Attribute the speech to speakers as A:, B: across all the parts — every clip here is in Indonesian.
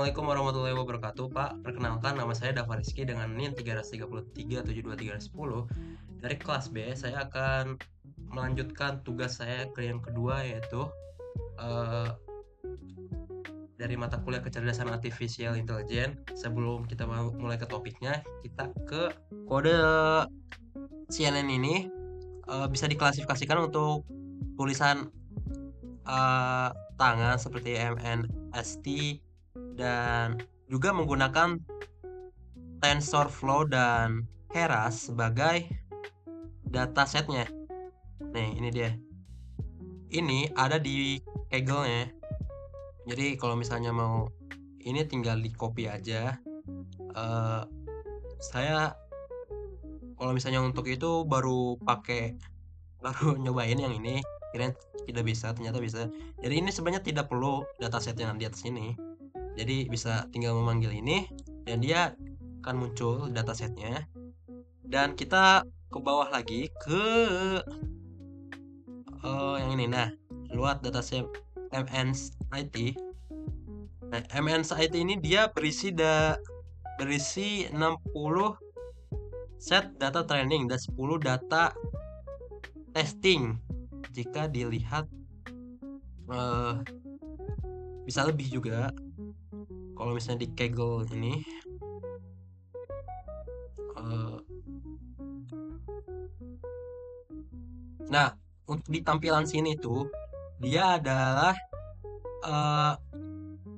A: Assalamualaikum warahmatullahi wabarakatuh, Pak. Perkenalkan, nama saya Dava Rizky dengan NIM 333 72310. Dari kelas B, saya akan melanjutkan tugas saya ke yang kedua, yaitu eh, dari mata kuliah kecerdasan artificial intelligence. Sebelum kita mulai ke topiknya, kita ke kode CNN ini bisa diklasifikasikan untuk tulisan eh, tangan seperti MNST dan juga menggunakan TensorFlow dan Keras sebagai datasetnya. Nih, ini dia. Ini ada di Kaggle-nya. Jadi kalau misalnya mau ini tinggal di copy aja. Eh, saya kalau misalnya untuk itu baru nyobain yang ini. Kirain tidak bisa, ternyata bisa. Jadi ini sebenarnya tidak perlu dataset yang di atas ini. Jadi bisa tinggal memanggil ini dan dia akan muncul datasetnya. Dan kita ke bawah lagi ke yang ini. Nah, luat dataset MNSIT. Nah, MNSIT ini dia berisi 60 set data training dan 10 data testing. Jika dilihat bisa lebih juga kalau misalnya di Kaggle ini. Nah, untuk di tampilan sini tuh dia adalah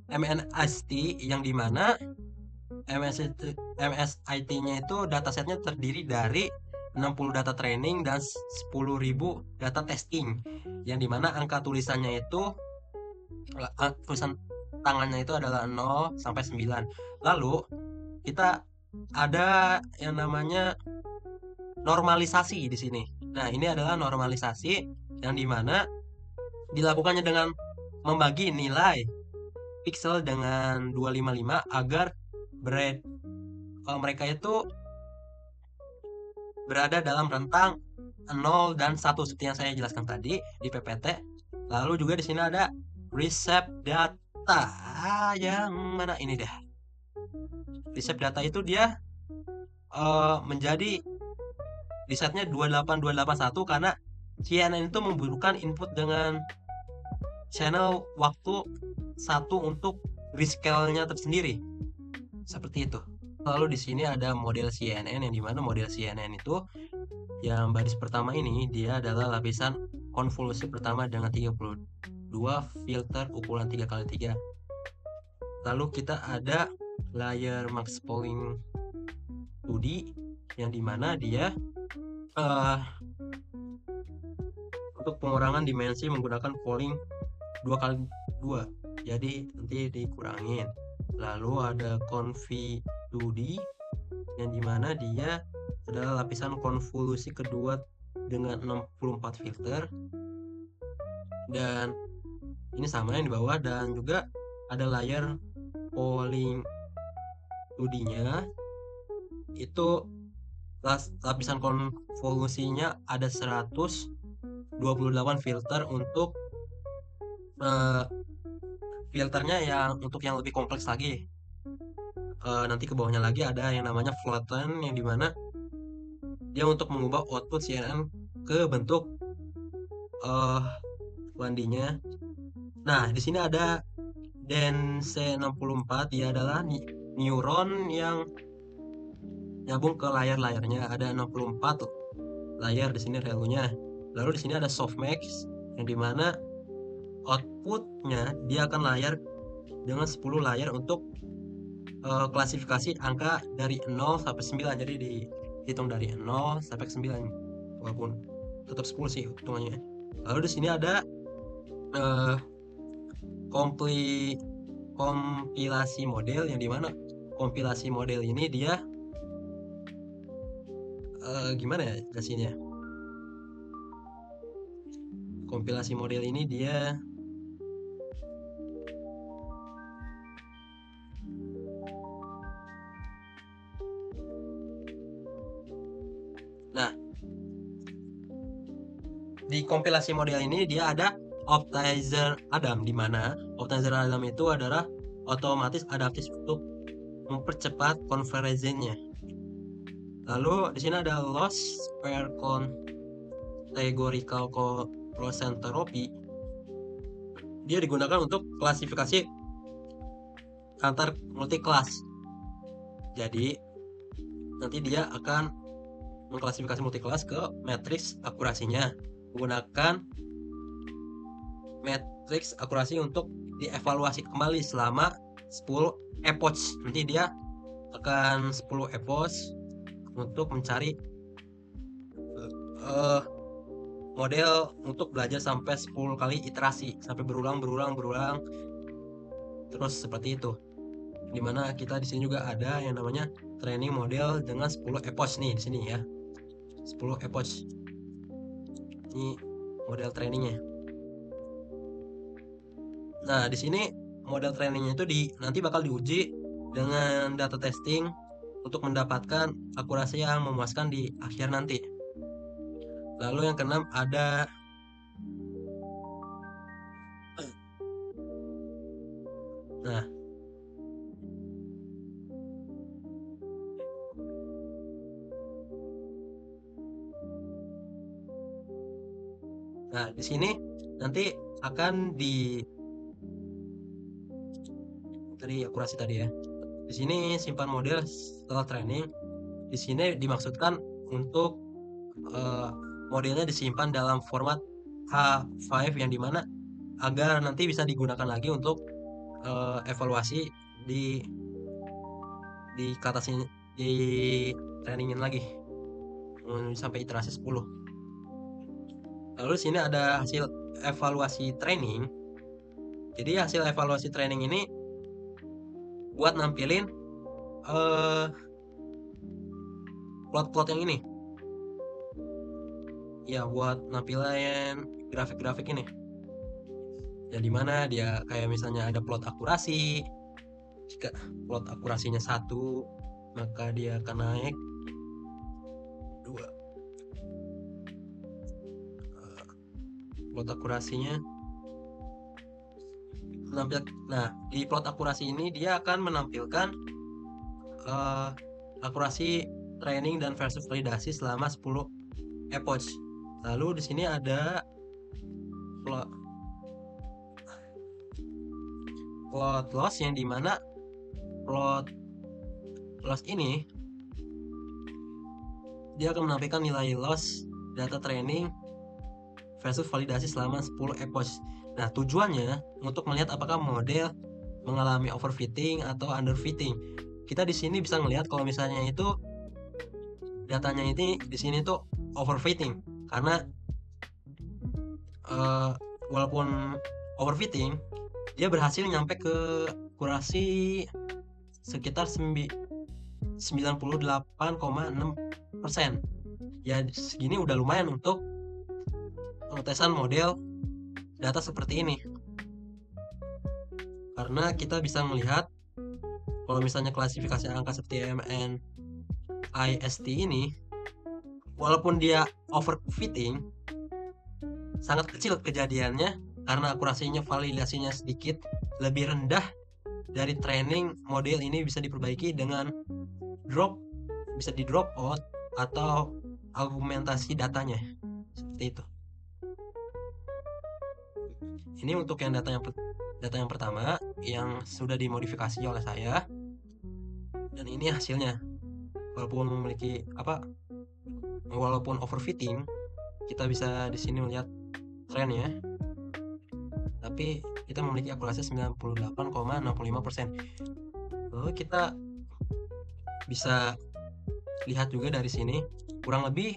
A: MNST yang dimana MSIT-nya itu datasetnya terdiri dari 60 data training dan 10.000 data testing, yang dimana angka tulisannya itu tulisan tangannya itu adalah 0 sampai 9. Lalu kita ada yang namanya normalisasi di sini. Nah, ini adalah normalisasi yang dimana dilakukannya dengan membagi nilai pixel dengan 255 agar mereka itu berada dalam rentang 0 dan 1 seperti yang saya jelaskan tadi di PPT. Lalu juga di sini ada receive data yang mana ini deh. Receive data itu dia menjadi di setnya 28281 karena CNN itu membutuhkan input dengan channel waktu satu untuk rescale-nya tersendiri. Seperti itu. Lalu di sini ada model CNN yang dimana model CNN itu yang baris pertama ini dia adalah lapisan konvolusi pertama dengan 32 filter ukuran 3x3. Lalu kita ada layer max polling 2D yang dimana dia untuk pengurangan dimensi menggunakan polling 2x2, jadi nanti dikurangin. Lalu ada conv 2D yang dimana dia adalah lapisan konvolusi kedua dengan 64 filter, dan ini sama yang di bawah. Dan juga ada layer polling 2D nya itu lapisan konvolusinya ada 128 filter untuk filternya yang untuk yang lebih kompleks lagi. Nanti ke bawahnya lagi ada yang namanya flatten yang dimana dia untuk mengubah output CNN ke bentuk 1D-nya. Nah, di sini ada DNC64, dia adalah neuron yang nyambung ke layar-layarnya. Ada 64 layar di sini relunya. Lalu di sini ada softmax yang dimana outputnya dia akan layar dengan 10 layar untuk klasifikasi angka dari 0 sampai 9. Jadi dihitung dari 0 sampai 9 walaupun tetap 10 sih hitungannya. Lalu di sini ada kompilasi model yang dimana kompilasi model ini dia gimana ya jelasinnya. Kompilasi model ini dia di kompilasi model ini dia ada Optimizer Adam, di mana Optimizer Adam itu adalah otomatis adaptif untuk mempercepat convergence-nya. Lalu di sini ada loss per categorical cross entropy. Dia digunakan untuk klasifikasi antar multi kelas. Jadi nanti dia akan mengklasifikasi multi kelas ke matriks akurasinya menggunakan matriks akurasi untuk dievaluasi kembali selama 10 epoch. Nanti dia akan 10 epoch untuk mencari model untuk belajar sampai 10 kali iterasi, sampai berulang terus seperti itu. Dimana kita di sini juga ada yang namanya training model dengan 10 epoch nih di sini ya. 10 epoch. Ini model trainingnya. Nah, di sini model trainingnya itu nanti bakal diuji dengan data testing untuk mendapatkan akurasi yang memuaskan di akhir nanti. Lalu yang keenam ada Nah, di sini nanti akan dari akurasi tadi ya. Di sini simpan model setelah training. Di sini dimaksudkan untuk modelnya disimpan dalam format H5 yang dimana agar nanti bisa digunakan lagi untuk evaluasi di katasin di trainingin lagi sampai iterasi 10. Lalu sini ada hasil evaluasi training. Jadi hasil evaluasi training ini buat nampilin plot-plot yang ini. Ya, buat nampilin grafik-grafik ini. Ya, dimana dia kayak misalnya ada plot akurasi. Jika plot akurasinya 1, maka dia akan naik 2. Plot akurasinya nah, di plot akurasi ini dia akan menampilkan akurasi training dan versus validasi selama 10 epoch. Lalu di sini ada plot loss yang dimana plot loss ini dia akan menampilkan nilai loss data training versus validasi selama 10 epoch. Nah, tujuannya untuk melihat apakah model mengalami overfitting atau underfitting. Kita di sini bisa melihat kalau misalnya itu datanya ini di sini tuh overfitting karena walaupun overfitting dia berhasil nyampe ke akurasi sekitar 98,6%. Ya, segini udah lumayan untuk pengetesan model data seperti ini. Karena kita bisa melihat kalau misalnya klasifikasi angka seperti MNIST ini, walaupun dia overfitting, sangat kecil kejadiannya karena akurasinya, validasinya sedikit lebih rendah dari training. Model ini bisa diperbaiki dengan bisa di drop out atau argumentasi datanya seperti itu. Ini untuk yang data yang pertama yang sudah dimodifikasi oleh saya, dan ini hasilnya. Walaupun overfitting, kita bisa di sini melihat trennya, tapi kita memiliki akurasi 98,65%. Lalu kita bisa lihat juga dari sini kurang lebih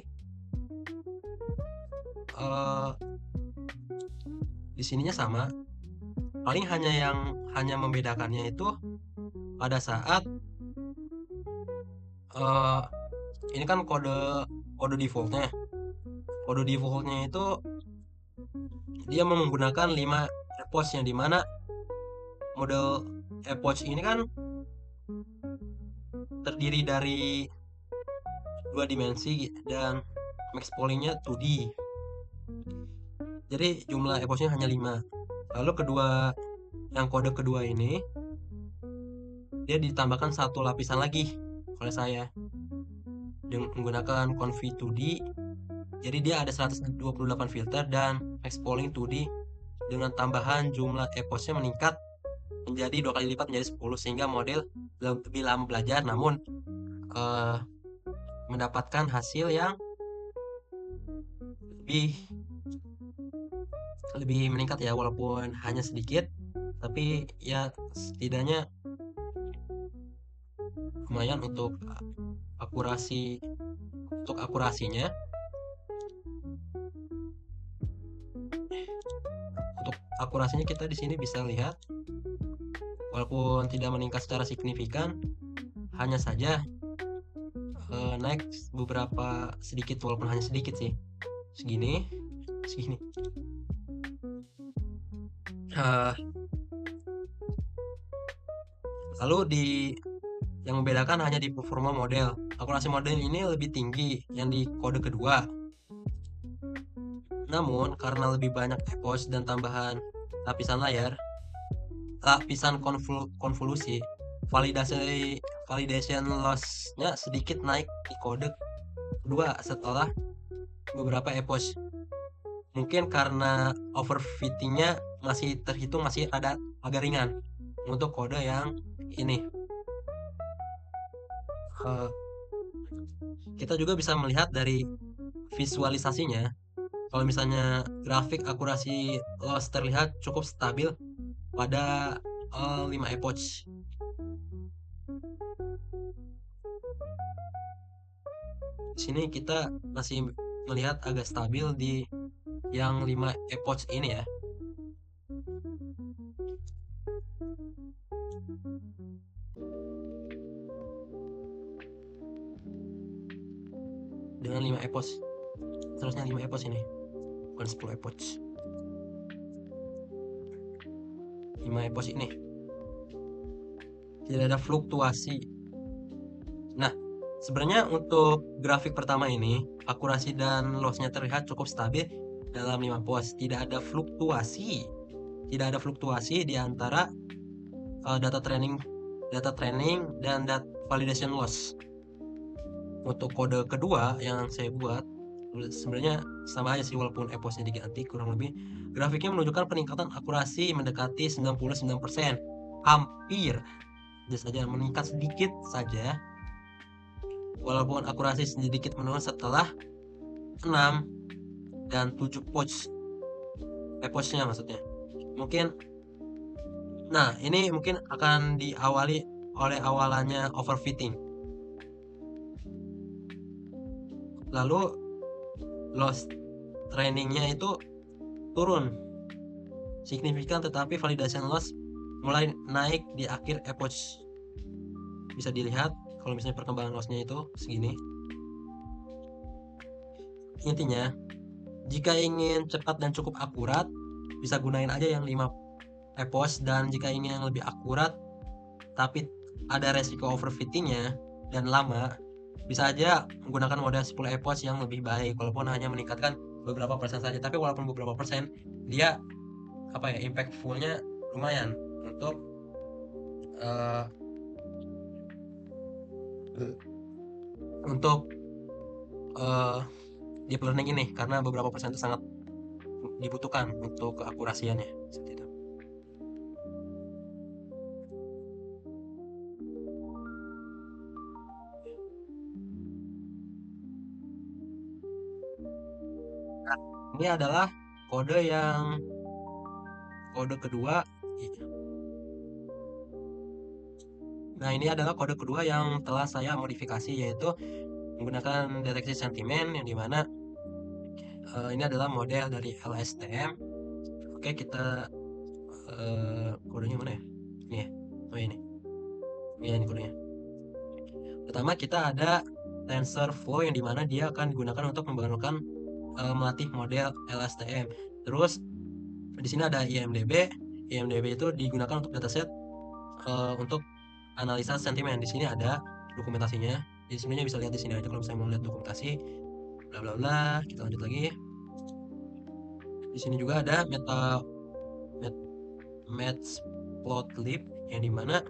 A: di sininya sama. Paling hanya membedakannya itu pada saat ini kan kode defaultnya. Kode defaultnya itu dia menggunakan 5 epoch yang dimana model epoch ini kan terdiri dari 2 dimensi dan max polynya 2D. Jadi jumlah epochnya hanya 5. Lalu yang kode kedua ini dia ditambahkan satu lapisan lagi oleh saya dengan menggunakan Confi 2D. Jadi dia ada 128 filter dan Expoling 2D dengan tambahan jumlah epoxnya meningkat menjadi 2 kali lipat menjadi 10 sehingga model lebih lama belajar namun eh, mendapatkan hasil yang lebih lebih meningkat ya, walaupun hanya sedikit tapi ya setidaknya lumayan untuk akurasinya. Untuk akurasinya kita di sini bisa lihat walaupun tidak meningkat secara signifikan, hanya saja naik beberapa sedikit, walaupun hanya sedikit sih, segini. Lalu yang membedakan hanya di performa model. Akurasi model ini lebih tinggi yang di kode kedua. Namun karena lebih banyak epox dan tambahan lapisan layar, lapisan konvolusi, validation loss-nya sedikit naik di kode kedua setelah beberapa epoch. Mungkin karena overfittingnya masih terhitung masih agak ringan untuk kode yang ini. Kita juga bisa melihat dari visualisasinya, kalau misalnya grafik akurasi loss terlihat cukup stabil pada 5 epoch. Di sini kita masih melihat agak stabil di yang 5 epoch ini ya. Dengan 5 epoch. Terusnya 5 epoch ini. Bukan 10 epoch. 5 epoch ini. Tidak ada fluktuasi. Nah, sebenarnya untuk grafik pertama ini, akurasi dan loss-nya terlihat cukup stabil dalam 5 epoch. Tidak ada fluktuasi di antara data training dan data validation loss. Untuk kode kedua yang saya buat sebenarnya sama aja sih, walaupun epochnya diganti kurang lebih. Grafiknya menunjukkan peningkatan akurasi mendekati 99%. Hampir saja meningkat sedikit saja. Walaupun akurasi sedikit menurun setelah 6 dan 7 epochnya maksudnya. Ini mungkin akan diawali oleh awalannya overfitting. Lalu loss trainingnya itu turun signifikan, tetapi validation loss mulai naik di akhir epoch. Bisa dilihat kalau misalnya perkembangan lossnya itu segini. Intinya, jika ingin cepat dan cukup akurat, bisa gunain aja yang 5 epoch, dan jika ingin yang lebih akurat tapi ada resiko overfittingnya dan lama, bisa aja menggunakan model 10 epoch yang lebih baik, walaupun hanya meningkatkan beberapa persen saja. Tapi walaupun beberapa persen, dia impactfulnya lumayan untuk deep learning ini, karena beberapa persen itu sangat dibutuhkan untuk keakurasiannya seperti itu. Nah, ini adalah kode kedua. Nah, ini adalah kode kedua yang telah saya modifikasi, yaitu menggunakan deteksi sentimen, yang dimana ini adalah model dari LSTM. Oke, kita kodenya mana ya? Ini ya. Oh, ini. Ini kodenya. Pertama kita ada TensorFlow, yang dimana dia akan digunakan untuk membangunkan melatih model LSTM. Terus di sini ada IMDb. IMDb itu digunakan untuk dataset untuk analisa sentimen. Di sini ada dokumentasinya. Jadi sebenarnya bisa lihat di sini aja kalau misalnya mau lihat dokumentasi. Bla bla bla. Kita lanjut lagi. Di sini juga ada matplotlib, yang dimana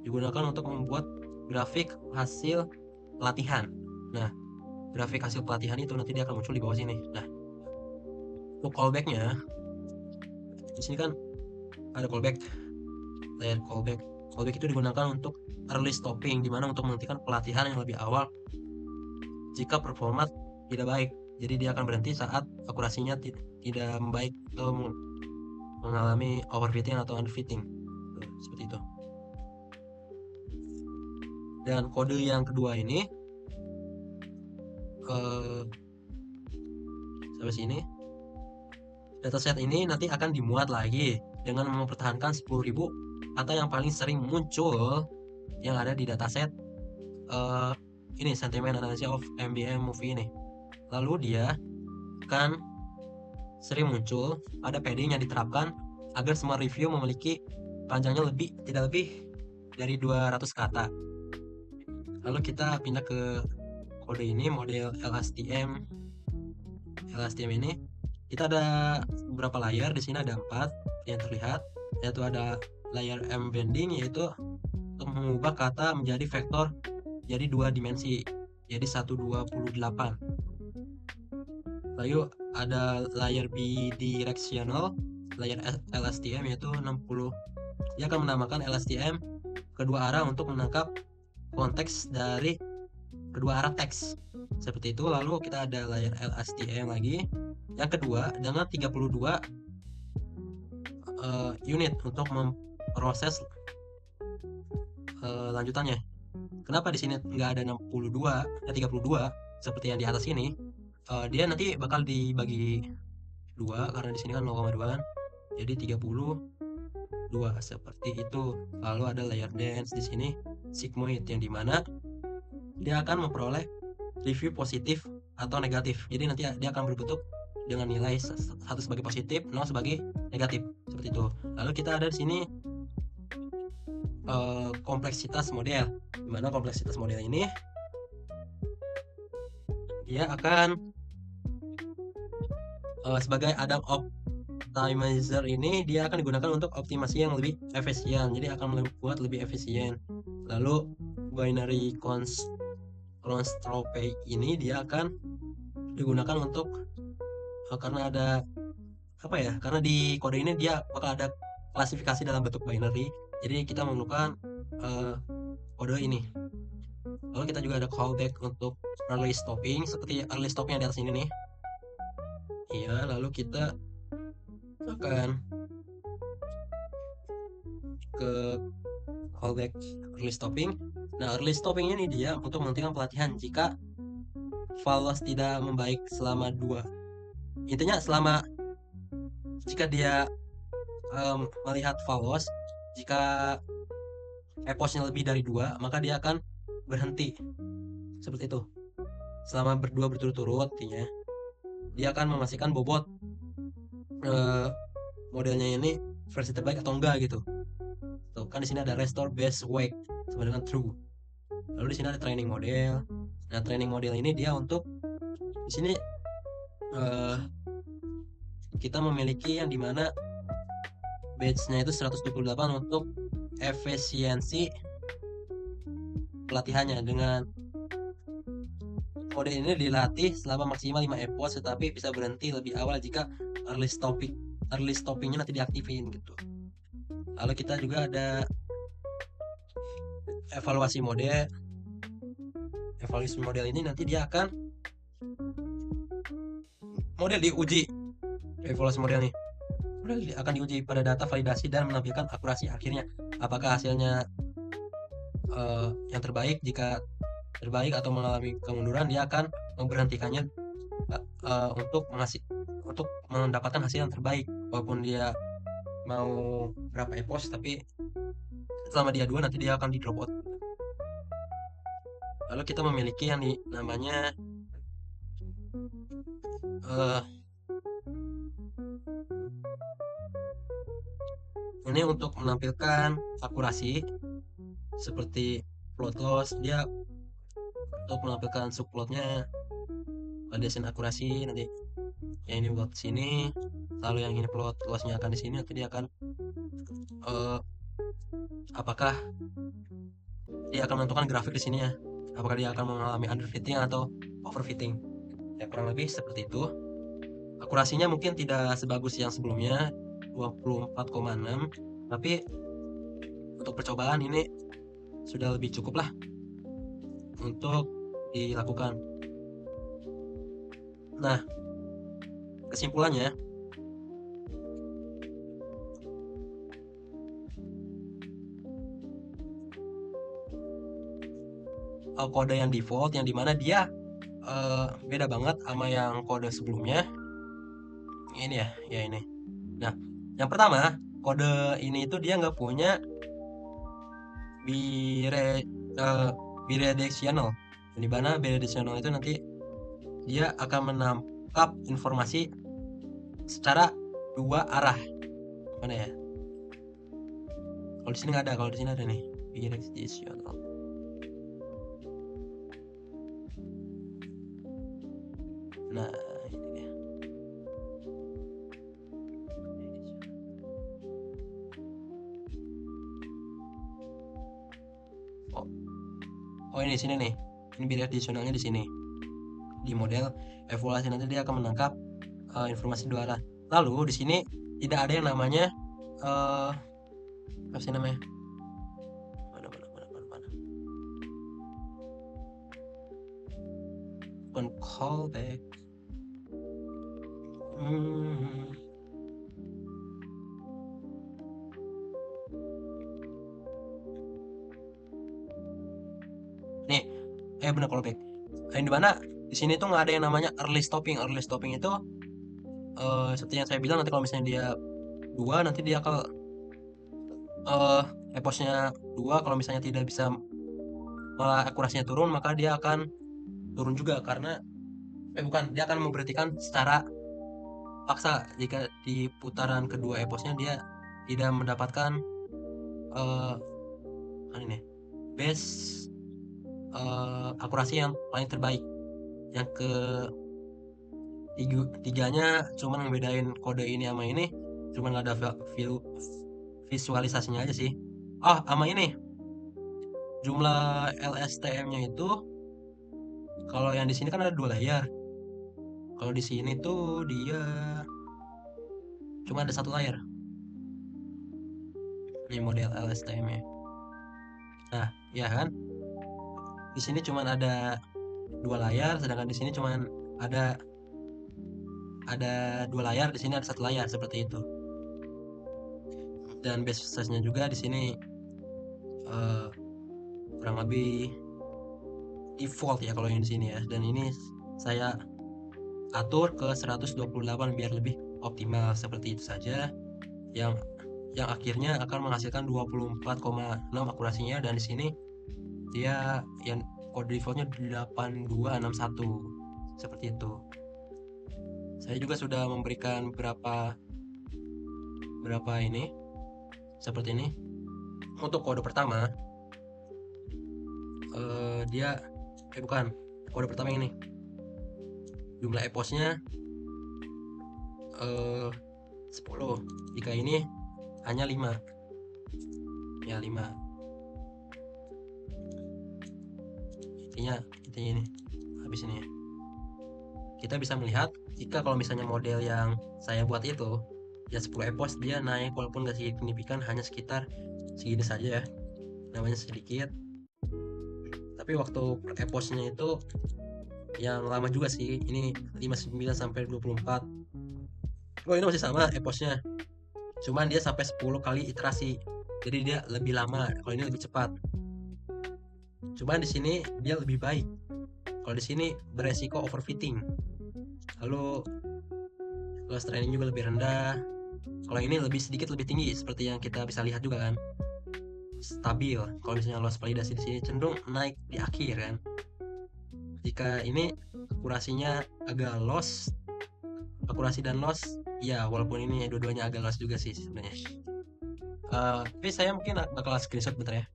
A: digunakan untuk membuat grafik hasil pelatihan. Nah, grafik hasil pelatihan itu nanti dia akan muncul di bawah sini. Nah, untuk callbacknya di sini kan ada callback, layer callback. Callback itu digunakan untuk early stopping, dimana untuk menghentikan pelatihan yang lebih awal jika performa tidak baik. Jadi dia akan berhenti saat akurasinya tidak membaik atau mengalami overfitting atau underfitting. Seperti itu. Dan kode yang kedua ini sampai sini, dataset ini nanti akan dimuat lagi dengan mempertahankan 10.000 kata yang paling sering muncul yang ada di dataset ini, Sentiment Analysis of MBM Movie ini. Lalu dia akan sering muncul pada padding yang diterapkan agar semua review memiliki panjangnya tidak lebih dari 200 kata. Lalu kita pindah ke kode ini, model LSTM. LSTM ini kita ada beberapa layer, di sini ada 4 yang terlihat, yaitu ada layer embedding, yaitu untuk mengubah kata menjadi vektor jadi 2 dimensi, jadi 128. Lalu ada layer bidirectional, layer LSTM, yaitu 60. Dia akan menambahkan LSTM kedua arah untuk menangkap konteks dari kedua arah teks, seperti itu. Lalu kita ada layer LSTM lagi yang kedua dengan 32 unit untuk memproses lanjutannya. Kenapa di sini nggak ada 62 dan 32 seperti yang di atas ini? Dia nanti bakal dibagi 2 karena di sini kan 0,2 kan. Jadi 32 seperti itu. Lalu ada layer dance di sini sigmoid, yang dimana dia akan memperoleh review positif atau negatif. Jadi nanti dia akan berbentuk dengan nilai 1 sebagai positif, 0 sebagai negatif, seperti itu. Lalu kita ada di sini kompleksitas model, dimana kompleksitas model ini dia akan sebagai Adam optimizer ini dia akan digunakan untuk optimasi yang lebih efisien, jadi akan membuat lebih efisien. Lalu binary constraint ini dia akan digunakan untuk karena ada karena di kode ini dia bakal ada klasifikasi dalam bentuk binary, jadi kita memerlukan kode ini. Lalu kita juga ada callback untuk early stopping, seperti early stopping yang di atas ini nih. Iya, lalu kita akan ke callback early stopping. Nah, early stopping ini dia untuk menghentikan pelatihan jika follows tidak membaik selama 2. Intinya jika dia melihat follows, jika eposnya lebih dari 2, maka dia akan berhenti, seperti itu. Selama berdua berturut-turut, artinya dia akan memastikan bobot modelnya ini versi terbaik atau enggak gitu. Tuh kan di sini ada restore base weight sama dengan true. Lalu di sini ada training model. Nah, training model ini dia untuk di sini kita memiliki yang dimana batch-nya itu 128 untuk efisiensi pelatihannya. Dengan model ini dilatih selama maksimal 5 epos, tetapi bisa berhenti lebih awal jika early stoppingnya nanti diaktifin gitu. Lalu kita juga ada evaluasi model. Evaluasi model ini nanti dia akan model diuji. Evaluasi model nih akan diuji pada data validasi dan menampilkan akurasi akhirnya. Apakah hasilnya yang terbaik? Jika terbaik atau mengalami kemunduran, dia akan memberhentikannya untuk mendapatkan hasil yang terbaik. Walaupun dia mau berapa epos, tapi selama dia 2 nanti dia akan di drop out. Lalu kita memiliki yang namanya ini untuk menampilkan akurasi seperti plot loss. Dia untuk menampilkan subplotnya validation akurasi, nanti yang ini buat sini, lalu yang ini plot lossnya akan di sini. Nanti dia akan apakah dia akan menentukan grafik di sini ya, apakah dia akan mengalami underfitting atau overfitting. Ya kurang lebih seperti itu. Akurasinya mungkin tidak sebagus yang sebelumnya 24,6, tapi untuk percobaan ini sudah lebih cukup lah untuk dilakukan. Nah, kesimpulannya, kode yang default yang dimana dia beda banget sama yang kode sebelumnya. Ini ya ini. Nah, yang pertama, kode ini itu dia nggak punya bire, bidirectional. Di mana bidirectional itu nanti dia akan menangkap informasi secara dua arah. Mana ya? Kalau di sini nggak ada, kalau di sini ada nih. Bidirectional. Nah, ini dia. Oh, oh ini di sini nih. Ini bidirectionalnya di sini. Di model evaluasi nanti dia akan menangkap informasi dua arah. Lalu di sini tidak ada yang namanya apa sih namanya? Mana? Bukan callback. Hmm. Nih, bener callback. Yang dimana di sini tuh nggak ada yang namanya early stopping. Early stopping itu seperti yang saya bilang, nanti kalau misalnya dia dua, nanti dia akan eposnya dua. Kalau misalnya tidak bisa, malah akurasinya turun, maka dia akan turun juga karena bukan, dia akan memberhentikan secara paksa jika di putaran kedua eposnya dia tidak mendapatkan ini base akurasi yang paling terbaik. Yang tiganya cuman ngebedain kode ini sama ini, cuman nggak ada visualisasinya aja sih. Sama ini jumlah LSTM-nya itu, kalau yang di sini kan ada 2 layar. Kalau di sini tuh dia cuma ada 1 layar. Ini model LSTM-nya. Nah, ya kan? Di sini cuma ada 2 layar, sedangkan di sini cuma ada 2 layar, di sini ada 1 layar seperti itu. Dan base size-nya juga di sini kurang lebih default ya kalau yang di sini ya. Dan ini saya atur ke 128 biar lebih optimal, seperti itu saja. Yang akhirnya akan menghasilkan 24,6 akurasinya, dan di sini dia yang kode defaultnya 8261 seperti itu. Saya juga sudah memberikan berapa ini seperti ini. Untuk kode pertama dia bukan, kode pertama ini jumlah eposnya 10, jika ini hanya 5 ya, 5. intinya ini habis ini ya. Kita bisa melihat jika kalau misalnya model yang saya buat itu ya 10 epos, dia naik walaupun gak signifikan, hanya sekitar segini saja ya, namanya sedikit. Tapi waktu per eposnya itu yang lama juga sih, ini 59 sampai 24. Ini masih sama eposnya, cuman dia sampai 10 kali iterasi, jadi dia lebih lama. Kalau ini lebih cepat, cuman di sini dia lebih baik. Kalau di sini beresiko overfitting, lalu loss training juga lebih rendah. Kalau ini sedikit lebih tinggi, seperti yang kita bisa lihat juga kan, stabil. Kalau misalnya loss validasi di sini cenderung naik di akhir kan. Jika ini akurasinya agak loss, akurasi dan loss ya, walaupun ini dua-duanya agak loss juga sih sebenarnya. Tapi saya mungkin bakal screenshot bentar ya.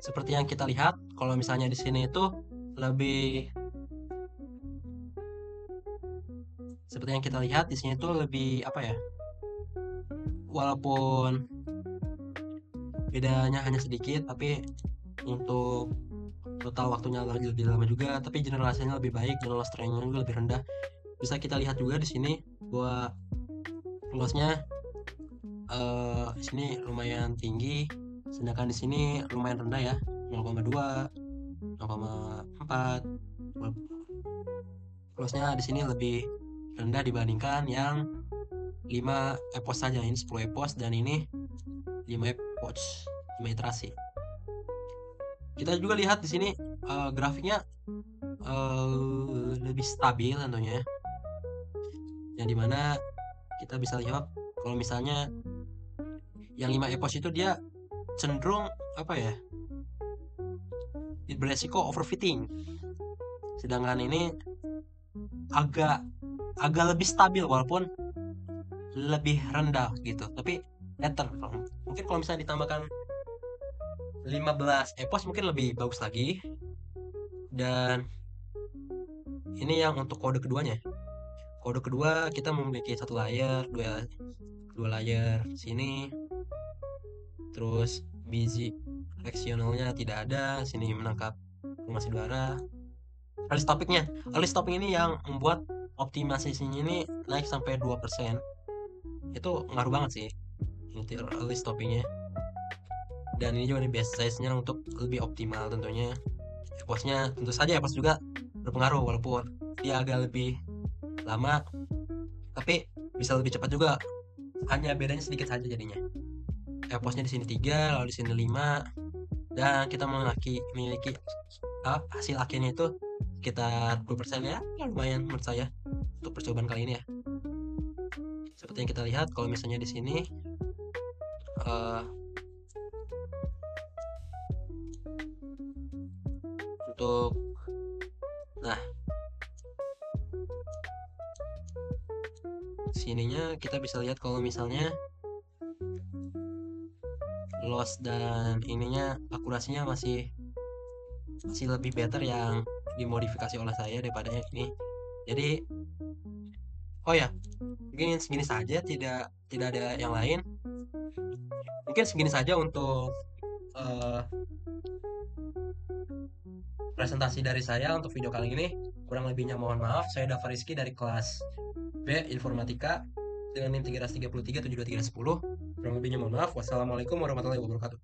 A: Seperti yang kita lihat, kalau misalnya di sini itu lebih seperti yang kita lihat di sini itu lebih apa ya? Walaupun bedanya hanya sedikit, tapi untuk total waktunya lebih lama juga, tapi generasinya lebih baik, general strength-nya juga lebih rendah. Bisa kita lihat juga di sini bahwa loss-nya di sini lumayan tinggi, sedangkan di sini lumayan rendah ya, 0,2, 0,4. Loss-nya di sini lebih rendah dibandingkan yang 5 epos saja. Ini 10 epos dan ini 5 epos, 5 iterasi. Kita juga lihat di sini grafiknya lebih stabil tentunya, yang dimana kita bisa lihat kalau misalnya yang 5 epos itu dia cenderung apa ya, beresiko overfitting, sedangkan ini agak agak lebih stabil walaupun lebih rendah gitu, tapi better. Mungkin kalau misalnya ditambahkan 15 epos mungkin lebih bagus lagi. Dan ini yang untuk kode keduanya. Kode kedua kita memiliki satu layer, dua layer sini, terus biji reksionalnya tidak ada, sini menangkap formasi udara. Early stopping ini yang membuat optimalisasinya ini naik sampai 2%. Itu ngaruh banget sih ini early stoppingnya. Dan ini juga di base size-nya untuk lebih optimal tentunya. Eposnya tentu saja epos juga berpengaruh walaupun dia agak lebih lama, tapi bisa lebih cepat juga. Hanya bedanya sedikit saja jadinya. Eposnya di sini 3, lalu di sini 5, dan kita memiliki hasil akhirnya itu sekitar 2% ya, lumayan menurut saya untuk percobaan kali ini ya. Seperti yang kita lihat kalau misalnya di sini untuk nah sininya kita bisa lihat kalau misalnya loss dan ininya akurasinya masih lebih better yang dimodifikasi oleh saya daripada yang ini. Jadi oh ya, mungkin segini saja, tidak ada yang lain. Mungkin segini saja untuk presentasi dari saya untuk video kali ini. Kurang lebihnya mohon maaf. Saya Dava Rizky dari kelas B Informatika dengan NIM 333 72310. Kurang lebihnya mohon maaf. Wassalamualaikum warahmatullahi wabarakatuh.